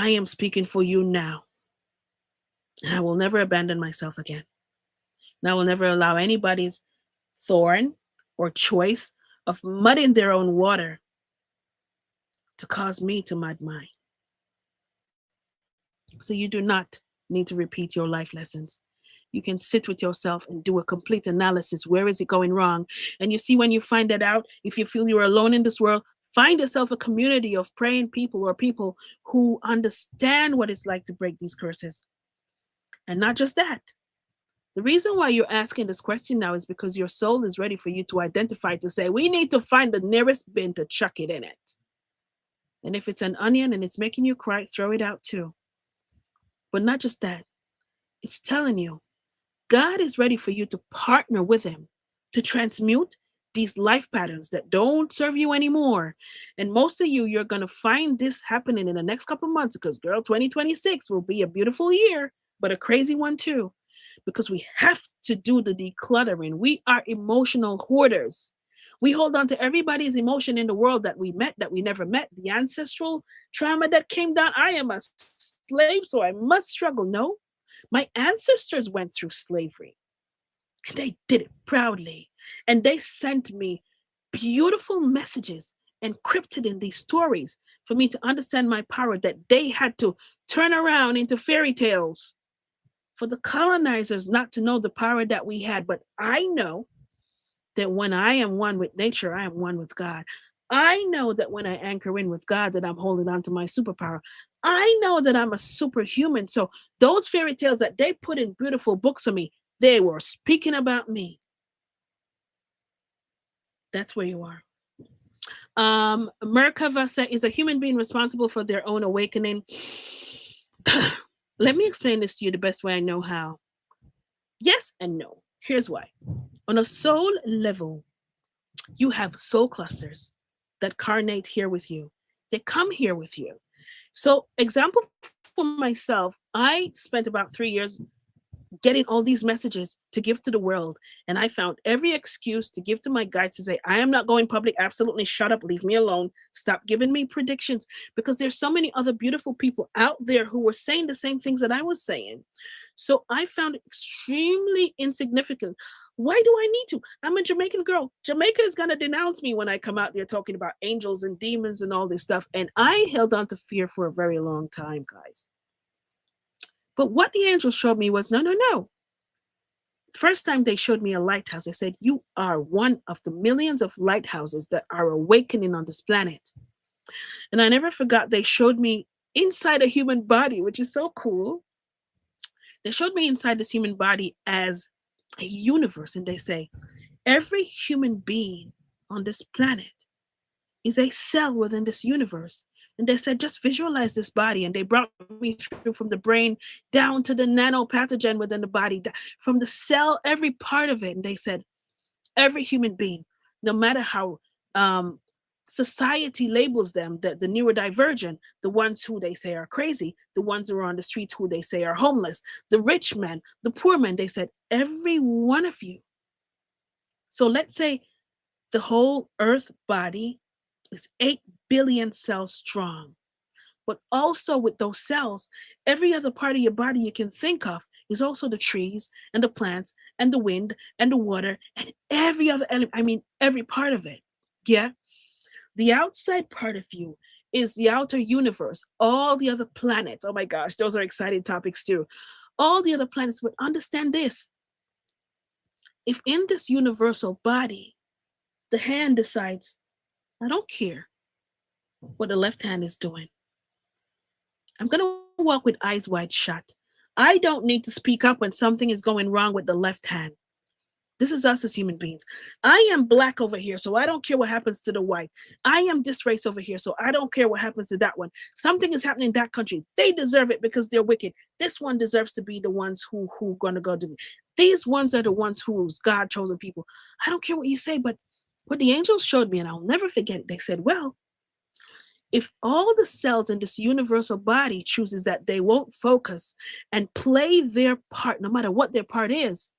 I am speaking for you now. And I will never abandon myself again. And I will never allow anybody's thorn or choice of muddying their own water to cause me to mud mine. So you do not need to repeat your life lessons. You can sit with yourself and do a complete analysis. Where is it going wrong? And you see, when you find that out, if you feel you're alone in this world, find yourself a community of praying people or people who understand what it's like to break these curses. And not just that. The reason why you're asking this question now is because your soul is ready for you to identify, to say, we need to find the nearest bin to chuck it in it. And if it's an onion and it's making you cry, throw it out too. But not just that, it's telling you God is ready for you to partner with Him to transmute these life patterns that don't serve you anymore. And most of you, you're going to find this happening in the next couple of months because, girl, 2026 will be a beautiful year, but a crazy one too, because we have to do the decluttering. We are emotional hoarders. We hold on to everybody's emotion in the world that we met, that we never met, the ancestral trauma that came down. I am a slave, so I must struggle. No, my ancestors went through slavery and they did it proudly. And they sent me beautiful messages encrypted in these stories for me to understand my power that they had to turn around into fairy tales for the colonizers not to know the power that we had. But I know that when I am one with nature, I am one with God. I know that when I anchor in with God, that I'm holding on to my superpower. I know that I'm a superhuman. So those fairy tales that they put in beautiful books of me, they were speaking about me. That's where you are. Merkava said, is a human being responsible for their own awakening? Let me explain this to you the best way I know how. Yes and no. Here's why. On a soul level, you have soul clusters that carnate here with you. They come here with you. So, example for myself, I spent about 3 years getting all these messages to give to the world. And I found every excuse to give to my guides to say, I am not going public. Absolutely shut up. Leave me alone. Stop giving me predictions. Because there's so many other beautiful people out there who were saying the same things that I was saying. So I found it extremely insignificant. Why do I need to? I'm a Jamaican girl. Jamaica is going to denounce me when I come out there talking about angels and demons and all this stuff. And I held on to fear for a very long time, guys. But what the angels showed me was no, no, no. First time they showed me a lighthouse, they said, you are one of the millions of lighthouses that are awakening on this planet. And I never forgot they showed me inside a human body, which is so cool. They showed me inside this human body as a universe. And they say, every human being on this planet is a cell within this universe. And they said, just visualize this body. And they brought me through from the brain down to the nanopathogen within the body, from the cell, every part of it. And they said, every human being, no matter how society labels them, the neurodivergent, the ones who they say are crazy, the ones who are on the street who they say are homeless, the rich men, the poor men, they said, every one of you. So let's say the whole earth body is 8 billion cells strong. But also with those cells, every other part of your body you can think of is also the trees and the plants and the wind and the water and every other element. I mean, every part of it. Yeah. The outside part of you is the outer universe, all the other planets. Oh my gosh, those are exciting topics too. All the other planets, but understand this. If in this universal body, the hand decides, I don't care what the left hand is doing. I'm going to walk with eyes wide shut. I don't need to speak up when something is going wrong with the left hand. This is us as human beings. I am black over here, so I don't care what happens to the white. I am this race over here, so I don't care what happens to that one. Something is happening in that country. They deserve it because they're wicked. This one deserves to be the ones who gonna go to me. These ones are the ones who's God chosen people. I don't care what you say, but what the angels showed me, and I'll never forget it. They said, well, if all the cells in this universal body chooses that they won't focus and play their part, no matter what their part is,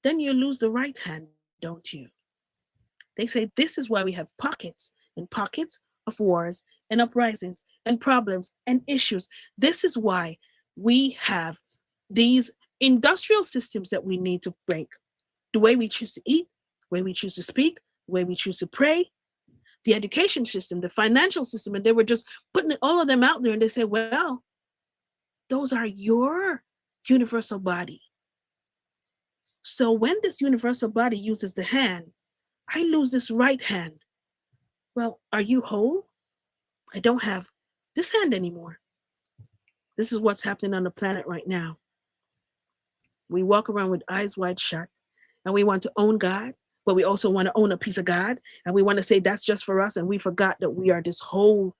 then you lose the right hand, don't you? They say this is why we have pockets and pockets of wars and uprisings and problems and issues. This is why we have these industrial systems that we need to break. The way we choose to eat, the way we choose to speak, the way we choose to pray, the education system, the financial system, and they were just putting all of them out there and they say, well, those are your universal body. So when this universal body uses the hand, I lose this right hand. Well, are you whole? I don't have this hand anymore. This is what's happening on the planet right now. We walk around with eyes wide shut and we want to own God, but we also want to own a piece of God and we want to say that's just for us. And we forgot that we are this whole.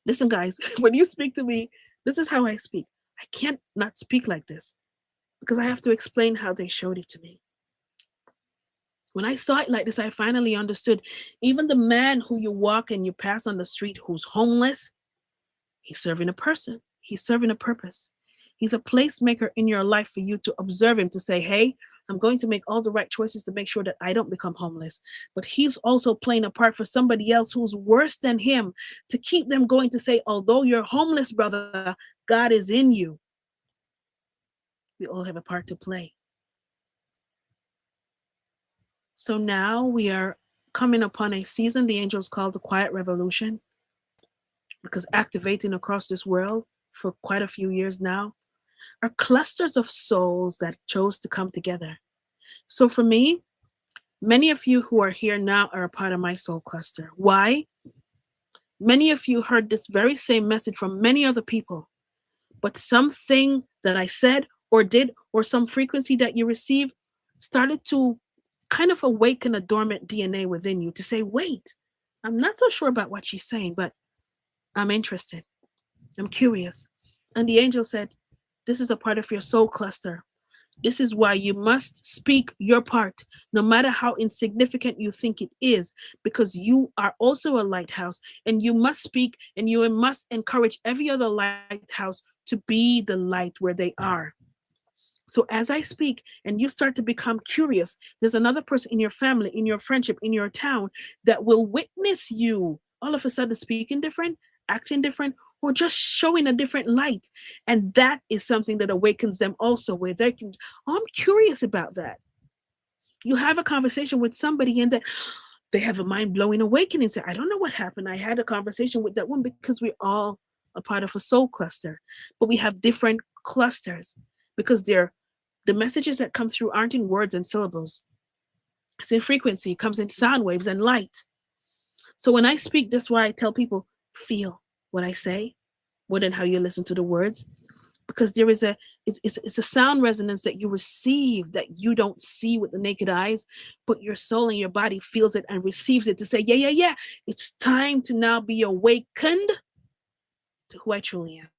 Listen, guys, when you speak to me, this is how I speak. I can't not speak like this because I have to explain how they showed it to me. When I saw it like this, I finally understood. Even the man who you walk and you pass on the street who's homeless, he's serving a person. He's serving a purpose. He's a placemaker in your life for you to observe him, to say, hey, I'm going to make all the right choices to make sure that I don't become homeless. But he's also playing a part for somebody else who's worse than him to keep them going, to say, although you're homeless, brother, God is in you. We all have a part to play. So now we are coming upon a season the angels call the quiet revolution, because activating across this world for quite a few years now are clusters of souls that chose to come together. So for me, many of you who are here now are a part of my soul cluster. Why? Many of you heard this very same message from many other people, but something that I said or did, or some frequency that you received, started to kind of awaken a dormant DNA within you to say, wait, I'm not so sure about what she's saying, but I'm interested. I'm curious. And the angel said, this is a part of your soul cluster. This is why you must speak your part, no matter how insignificant you think it is, because you are also a lighthouse and you must speak and you must encourage every other lighthouse to be the light where they are. So as I speak and you start to become curious, there's another person in your family, in your friendship, in your town that will witness you all of a sudden speaking different, acting different, or just showing a different light. And that is something that awakens them also, where they can, oh, I'm curious about that. You have a conversation with somebody and that they have a mind blowing awakening. Say, I don't know what happened. I had a conversation with that one, because we're all a part of a soul cluster, but we have different clusters because they're the messages that come through aren't in words and syllables. It's in frequency, it comes in sound waves and light. So when I speak, that's why I tell people, feel what I say more than how you listen to the words. Because there is it's a sound resonance that you receive that you don't see with the naked eyes, but your soul and your body feels it and receives it to say, yeah, yeah, yeah. It's time to now be awakened to who I truly am.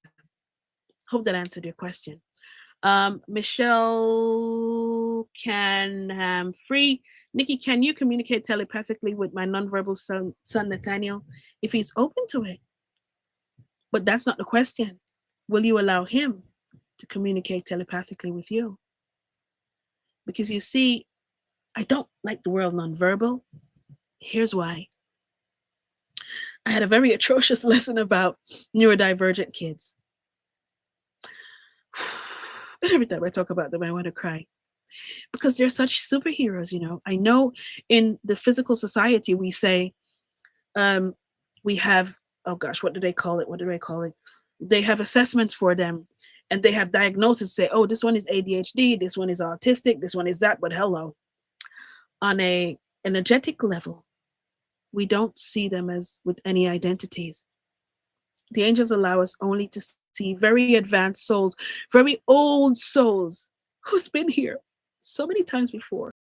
Hope that answered your question. Michelle can free. Nikki, can you communicate telepathically with my nonverbal son Nathaniel if he's open to it? But that's not the question. Will you allow him to communicate telepathically with you? Because you see, I don't like the word nonverbal. Here's why. I had a very atrocious lesson about neurodivergent kids. Every time I talk about them, I want to cry. Because they're such superheroes, you know. I know in the physical society we say um, we have, oh gosh, what do they call it? What do they call it? They have assessments for them and they have diagnoses, say, oh, this one is ADHD, this one is autistic, this one is that. But hello, on a energetic level, we don't see them as with any identities. The angels allow us only to see very advanced souls, very old souls who's been here so many times before.